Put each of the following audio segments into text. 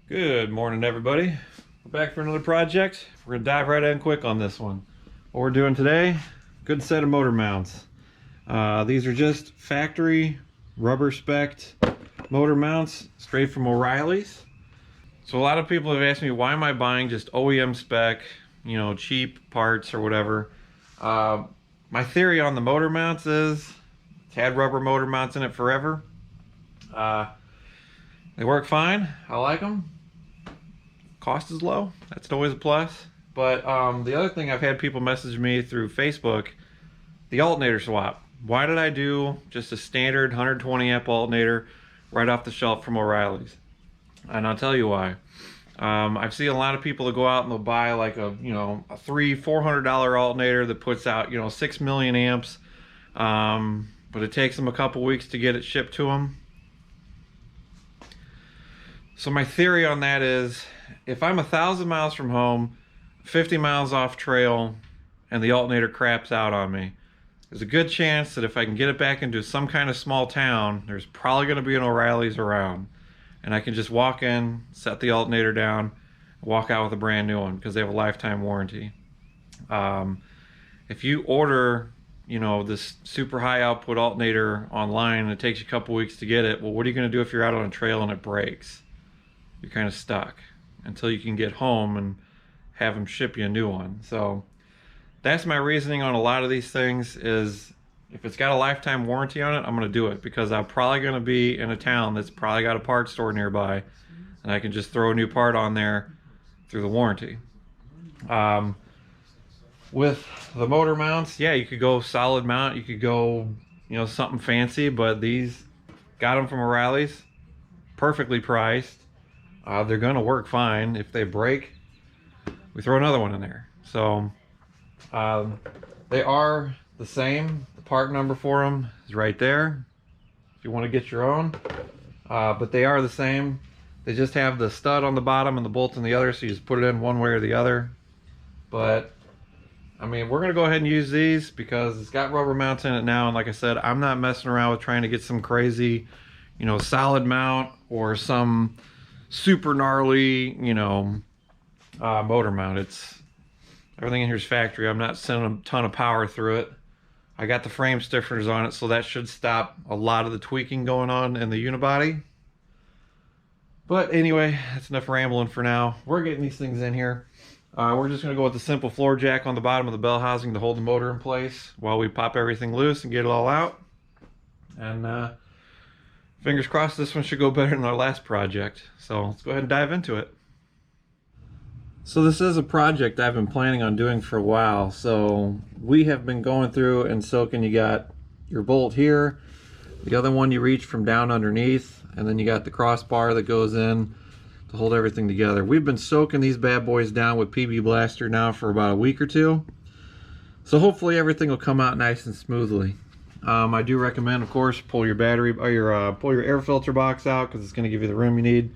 Good morning, everybody. We're back for another project. We're gonna dive right in quick on this one. What we're doing today, good set of motor mounts. These are just factory rubber spec'd motor mounts straight from Oreilly's. So a lot of people have asked me, why am I buying just OEM spec, cheap parts or whatever. My theory on the motor mounts is it's had rubber motor mounts in it forever. They work fine. I like them. Cost is low. That's always a plus. But the other thing, I've had people message me through Facebook, the alternator swap. Why did I do just a standard 120 amp alternator right off the shelf from Oreilly's? And I'll tell you why. I've seen a lot of people that go out and they'll buy like a $300-400 alternator that puts out 6 million amps, but it takes them a couple weeks to get it shipped to them. So my theory on that is, if I'm 1,000 miles from home, 50 miles off trail, and the alternator craps out on me, there's a good chance that if I can get it back into some kind of small town, there's probably going to be an Oreilly's around. And I can just walk in, set the alternator down, walk out with a brand new one because they have a lifetime warranty. If you order, this super high output alternator online and it takes you a couple weeks to get it, well, what are you going to do if you're out on a trail and it breaks? You're kind of stuck until you can get home and have them ship you a new one. So that's my reasoning on a lot of these things, is if it's got a lifetime warranty on it, I'm going to do it because I'm probably going to be in a town that's probably got a parts store nearby and I can just throw a new part on there through the warranty. With the motor mounts, yeah, you could go solid mount, you could go something fancy, but these, got them from Oreilly's, perfectly priced. They're gonna work fine. If they break, we throw another one in there. So they are the same. The part number for them is right there if you want to get your own, but they are the same. They just have the stud on the bottom and the bolt on the other, so you just put it in one way or the other. But I mean, we're gonna go ahead and use these because it's got rubber mounts in it now, and like I said, I'm not messing around with trying to get some crazy solid mount or some super gnarly motor mount. It's everything in here is factory. I'm not sending a ton of power through it. I got the frame stiffeners on it, so that should stop a lot of the tweaking going on in the unibody. But anyway, that's enough rambling for now. We're getting these things in here. We're just going to go with the simple floor jack on the bottom of the bell housing to hold the motor in place while we pop everything loose and get it all out. And fingers crossed this one should go better than our last project. So let's go ahead and dive into it. So this is a project I've been planning on doing for a while. So we have been going through and soaking. You got your bolt here, the other one you reach from down underneath, and then you got the crossbar that goes in to hold everything together. We've been soaking these bad boys down with PB Blaster now for about a week or two. So hopefully everything will come out nice and smoothly. I do recommend, of course, pull your battery or pull your air filter box out because it's going to give you the room you need.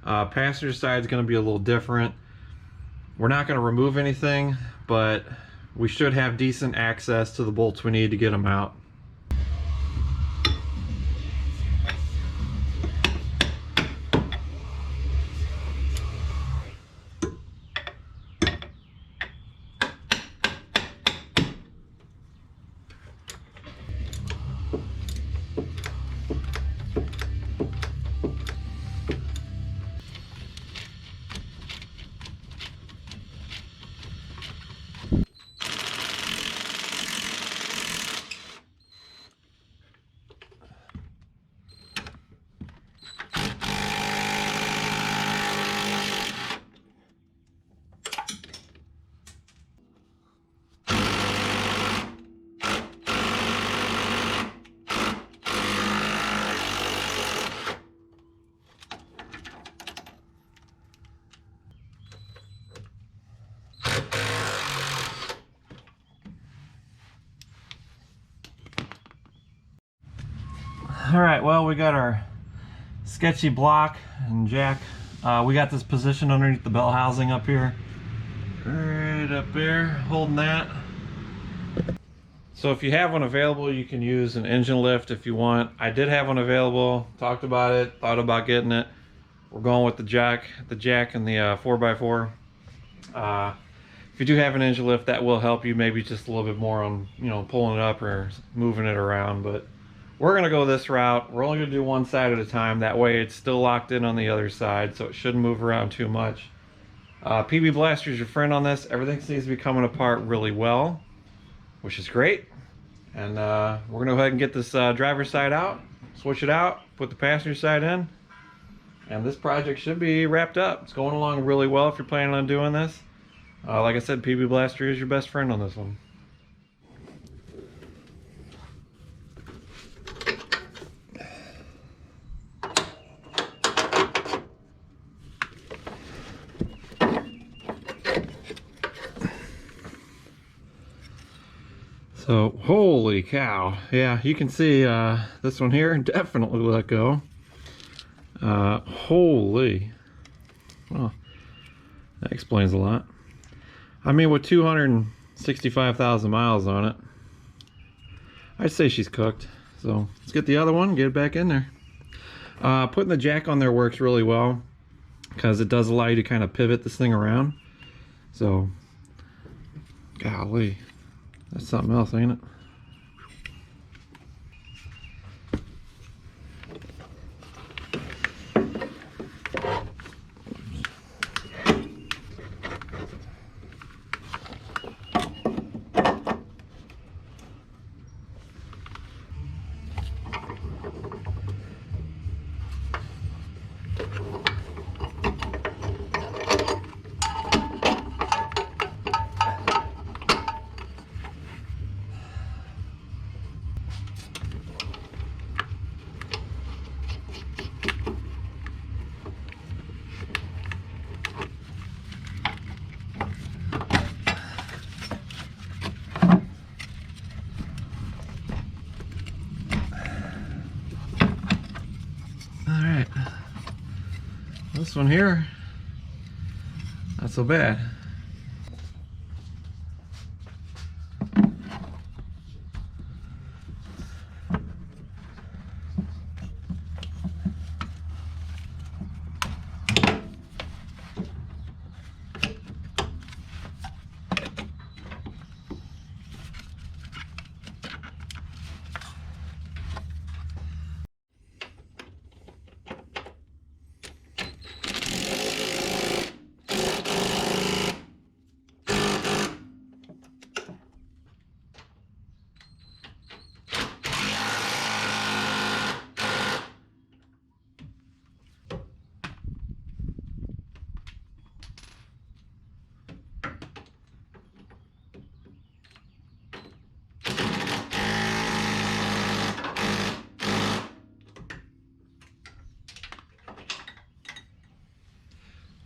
Passenger side is going to be a little different. We're not going to remove anything, but we should have decent access to the bolts we need to get them out. Alright, well, we got our sketchy block and jack. We got this position underneath the bell housing up here. Right up there, holding that. So if you have one available, you can use an engine lift if you want. I did have one available, talked about it, thought about getting it. we're going with the jack and the 4x4. If you do have an engine lift, that will help you maybe just a little bit more on, you know, pulling it up or moving it around. But we're gonna go this route. We're only gonna do one side at a time. That way it's still locked in on the other side, so it shouldn't move around too much. PB Blaster is your friend on this. Everything seems to be coming apart really well, which is great. And we're gonna go ahead and get this driver's side out, switch it out, put the passenger side in, and this project should be wrapped up. It's going along really well if you're planning on doing this. Like I said, PB Blaster is your best friend on this one. So, holy cow. Yeah, you can see this one here definitely let go. Holy. Well, that explains a lot. I mean, with 265,000 miles on it, I'd say she's cooked. So let's get the other one, get it back in there. Putting the jack on there works really well because it does allow you to kind of pivot this thing around. So, golly, that's something else, ain't it? Alright, this one here, not so bad.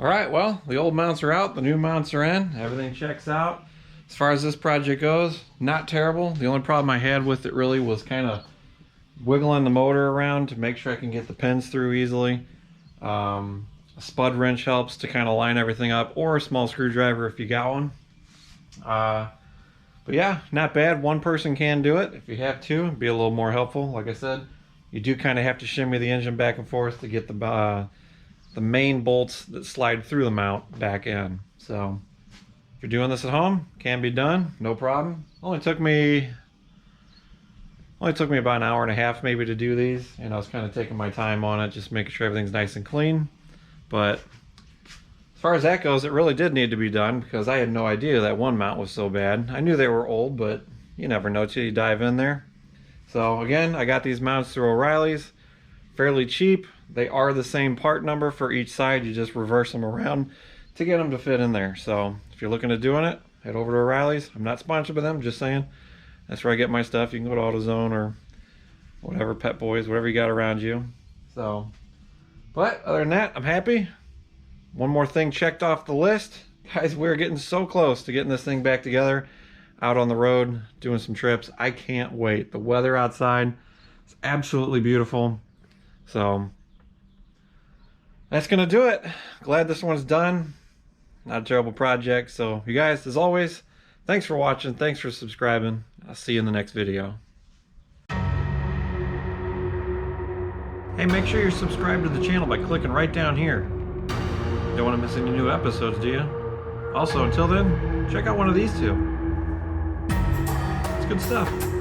All right, well, the old mounts are out, the new mounts are in, everything checks out. As far as this project goes, not terrible. The only problem I had with it really was kind of wiggling the motor around to make sure I can get the pins through easily. A spud wrench helps to kind of line everything up, or a small screwdriver if you got one. But yeah, not bad. One person can do it. If you have two, it'd be a little more helpful. Like I said, you do kind of have to shimmy the engine back and forth to get the main bolts that slide through the mount back in. So if you're doing this at home, can be done, no problem. Only took me about an hour and a half maybe to do these, and I was kind of taking my time on it, just making sure everything's nice and clean. But as far as that goes, it really did need to be done because I had no idea that one mount was so bad. I knew they were old, but you never know till you dive in there. So again, I got these mounts through Oreilly's, fairly cheap. They are the same part number for each side. You just reverse them around to get them to fit in there. So if you're looking at doing it, head over to Oreilly's. I'm not sponsored by them, just saying. That's where I get my stuff. You can go to AutoZone or whatever, Pet Boys, whatever you got around you. So, but other than that, I'm happy. One more thing checked off the list. Guys, we're getting so close to getting this thing back together, out on the road, doing some trips. I can't wait. The weather outside is absolutely beautiful. So, that's going to do it. Glad this one's done. Not a terrible project. So, you guys, as always, thanks for watching. Thanks for subscribing. I'll see you in the next video. Hey, make sure you're subscribed to the channel by clicking right down here. Don't want to miss any new episodes, do you? Also, until then, check out one of these two. It's good stuff.